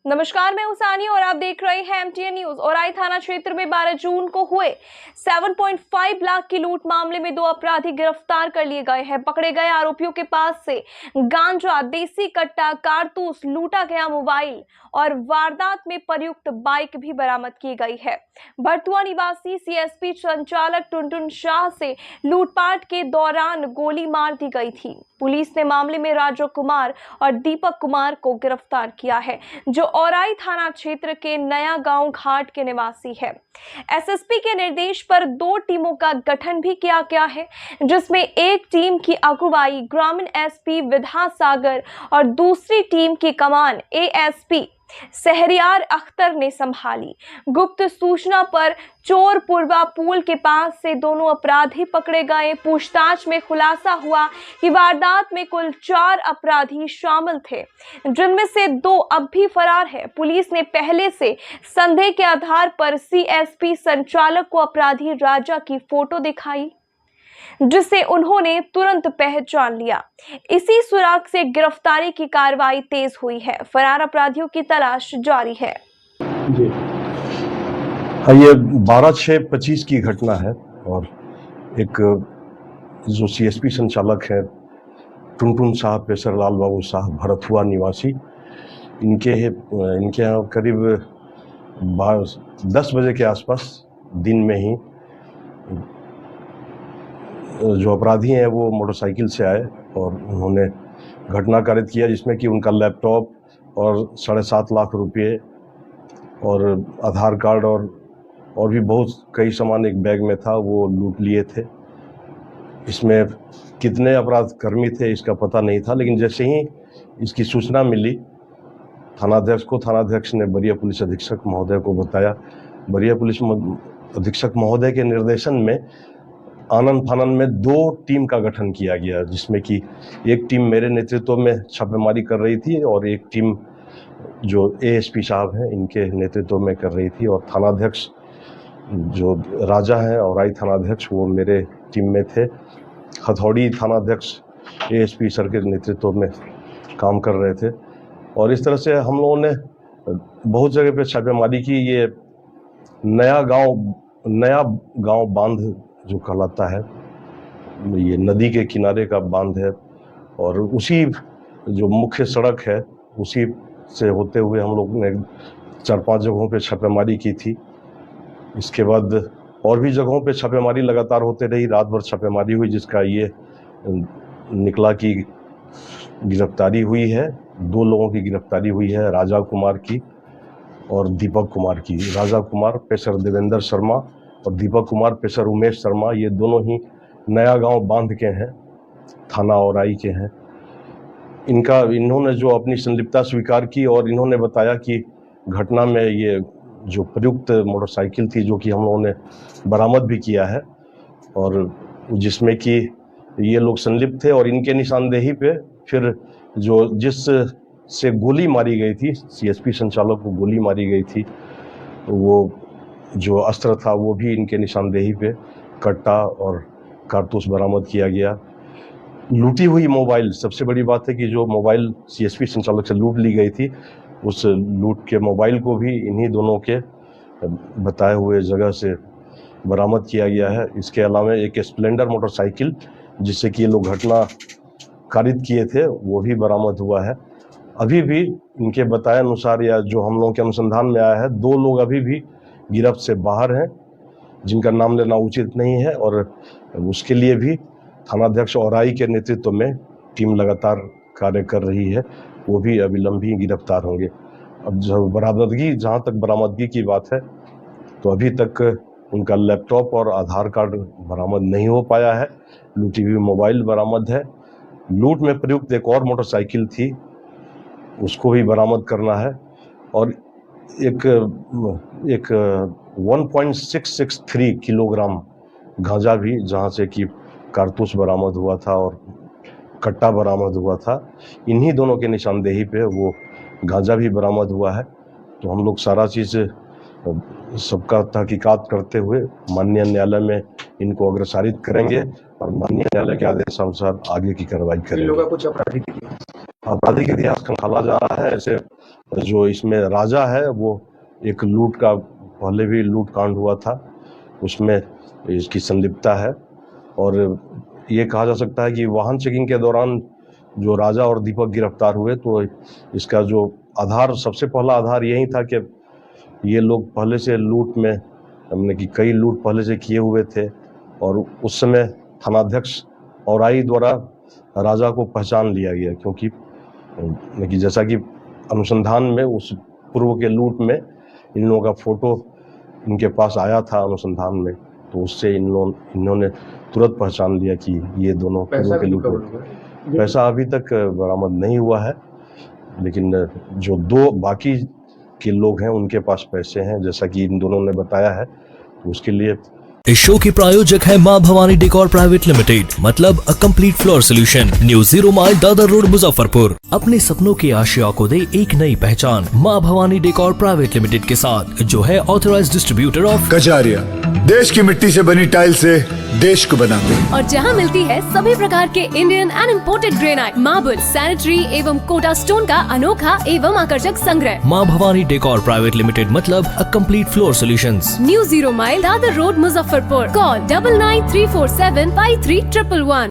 नमस्कार, मैं उसानी और आप देख रहे हैं एमटीएन न्यूज। औराई थाना क्षेत्र में 12 जून को हुए 7.5 लाख की लूट मामले में 2 अपराधी गिरफ्तार कर लिए गए हैं। पकड़े गए आरोपियों के पास से गांजा, देसी कट्टा, कारतूस, लूटा गया मोबाइल और वारदात में प्रयुक्त बाइक भी बरामद की गई है। भरतुआ निवासी सीएसपी संचालक टुनटुन शाह से लूटपाट के दौरान गोली मार दी गई थी। पुलिस ने मामले में राजू कुमार और दीपक कुमार को गिरफ्तार किया है, जो औराई थाना क्षेत्र के नया गांव घाट के निवासी है। एसएसपी के निर्देश पर 2 टीमों का गठन भी किया गया है, जिसमें एक टीम की अगुवाई ग्रामीण एसपी विद्यासागर और दूसरी टीम की कमान एएसपी शहरियार अख्तर ने संभाली। गुप्त सूचना पर चोरपुरवा पुल के पास से दोनों अपराधी पकड़े गए। पूछताछ में खुलासा हुआ कि वारदात में कुल 4 अपराधी शामिल थे, जिनमें से 2 अब भी फरार है। पुलिस ने पहले से संदेह के आधार पर सीएसपी संचालक को अपराधी राजा की फोटो दिखाई, जिसे उन्होंने तुरंत पहचान लिया। इसी सुराग से गिरफ्तारी की कार्रवाई तेज हुई है। फरार अपराधियों की तलाश जारी है। जी ये 12/6/25 की घटना है और एक जो सीएसपी संचालक है टुनटुन साहब, पेसरलाल बाबू साहब, भरतुआ निवासी, इनके यहाँ करीब 10 बजे के आसपास दिन में ही जो अपराधी हैं वो मोटरसाइकिल से आए और उन्होंने घटना कारित किया, जिसमें कि उनका लैपटॉप और 7.5 लाख रुपये और आधार कार्ड और भी बहुत कई सामान एक बैग में था, वो लूट लिए थे। इसमें कितने अपराध कर्मी थे इसका पता नहीं था, लेकिन जैसे ही इसकी सूचना मिली थानाध्यक्ष को, थानाध्यक्ष ने वरीय पुलिस अधीक्षक महोदय को बताया। वरीय पुलिस अधीक्षक महोदय के निर्देशन में आनन फानन में 2 टीम का गठन किया गया, जिसमें कि एक टीम मेरे नेतृत्व में छापेमारी कर रही थी और एक टीम जो एएसपी साहब हैं इनके नेतृत्व में कर रही थी, और थानाध्यक्ष जो राजा हैं औराई थानाध्यक्ष वो मेरे टीम में थे। हथौड़ी थानाध्यक्ष एएसपी सर के नेतृत्व में काम कर रहे थे और इस तरह से हम लोगों ने बहुत जगह पे छापेमारी की। ये नया गांव बांध जो कहलाता है, ये नदी के किनारे का बांध है और उसी जो मुख्य सड़क है उसी से होते हुए हम लोग ने 4-5 जगहों पे छापेमारी की थी। इसके बाद और भी जगहों पे छापेमारी लगातार होते रही, रात भर छापेमारी हुई, जिसका ये निकला कि गिरफ्तारी हुई है। 2 लोगों की गिरफ्तारी हुई है, राजा कुमार की और दीपक कुमार की। राजा कुमार पेशर देवेंद्र शर्मा और दीपक कुमार पेशर उमेश शर्मा, ये दोनों ही नया गांव बांध के हैं, थाना औराई के हैं। इन्होंने जो अपनी संलिप्तता स्वीकार की और इन्होंने बताया कि घटना में ये जो प्रयुक्त मोटरसाइकिल थी, जो कि हम लोगों ने बरामद भी किया है और जिसमें कि ये लोग संलिप्त थे, और इनके निशानदेही पे फिर जिस से गोली मारी गई थी, सीएसपी संचालक को गोली मारी गई थी, वो जो अस्त्र था वो भी इनके निशानदेही पे कट्टा और कारतूस बरामद किया गया। लूटी हुई मोबाइल, सबसे बड़ी बात है कि जो मोबाइल सीएसपी संचालक से लूट ली गई थी, उस लूट के मोबाइल को भी इन्हीं दोनों के बताए हुए जगह से बरामद किया गया है। इसके अलावा एक स्प्लेंडर मोटरसाइकिल जिससे कि ये लोग घटना कारित किए थे, वो भी बरामद हुआ है। अभी भी इनके बताए अनुसार या जो हम लोगों के अनुसंधान में आया है, 2 लोग अभी भी गिरफ्त से बाहर हैं, जिनका नाम लेना उचित नहीं है, और उसके लिए भी थानाध्यक्ष औराई के नेतृत्व में टीम लगातार कार्य कर रही है। वो भी अविलंब ही गिरफ्तार होंगे। अब जहाँ तक बरामदगी की बात है, तो अभी तक उनका लैपटॉप और आधार कार्ड बरामद नहीं हो पाया है। लूटी हुई मोबाइल बरामद है। लूट में प्रयुक्त एक और मोटरसाइकिल थी, उसको भी बरामद करना है, और एक 1.663 किलोग्राम गांजा भी, जहां से कि कारतूस बरामद हुआ था और कट्टा बरामद हुआ था, इन्हीं दोनों के निशानदेही पे वो गांजा भी बरामद हुआ है। तो हम लोग सारा चीज़ सबका तहकीकात करते हुए माननीय न्यायालय में इनको अग्रसारित करेंगे और माननीय न्यायालय के आदेशानुसार आगे की कार्रवाई करेंगे। कुछ आपराधिक इतिहास खंगाला जा रहा है। ऐसे जो इसमें राजा है वो एक लूट का पहले भी लूट कांड हुआ था, उसमें इसकी संलिप्तता है। और ये कहा जा सकता है कि वाहन चेकिंग के दौरान जो राजा और दीपक गिरफ्तार हुए तो इसका जो आधार, सबसे पहला आधार यही था कि ये लोग पहले से लूट में, हमने कि कई लूट पहले से किए हुए थे और उस समय थानाध्यक्ष औराई द्वारा राजा को पहचान लिया गया, क्योंकि जैसा कि अनुसंधान में उस पूर्व के लूट में इन लोगों का फोटो इनके पास आया था अनुसंधान में, तो उससे इन्होंने तुरंत पहचान लिया कि ये दोनों पूर्व के लूट में। पैसा अभी तक बरामद नहीं हुआ है, लेकिन जो दो बाकी के लोग हैं उनके पास पैसे हैं, जैसा कि इन दोनों ने बताया है, तो उसके लिए। इस शो के प्रायोजक है मां भवानी डेकोर प्राइवेट लिमिटेड, मतलब a complete floor solution, new 0 mile Dadar road Muzaffarpur. अपने सपनों की आशिया को दे एक नई पहचान मां भवानी डेकोर प्राइवेट लिमिटेड के साथ, जो है ऑथराइज्ड डिस्ट्रीब्यूटर ऑफ कजारिया। देश की मिट्टी से बनी टाइल से देश को बनाते हैं। और जहां मिलती है सभी प्रकार के Indian and imported granite, marble, sanitary एवं कोटा स्टोन का अनोखा एवं आकर्षक संग्रह। मां भवानी डेकोर प्राइवेट लिमिटेड, मतलब a complete floor solutions, new 0 mile Dadar road Muzaffarpur. Call 9934753111।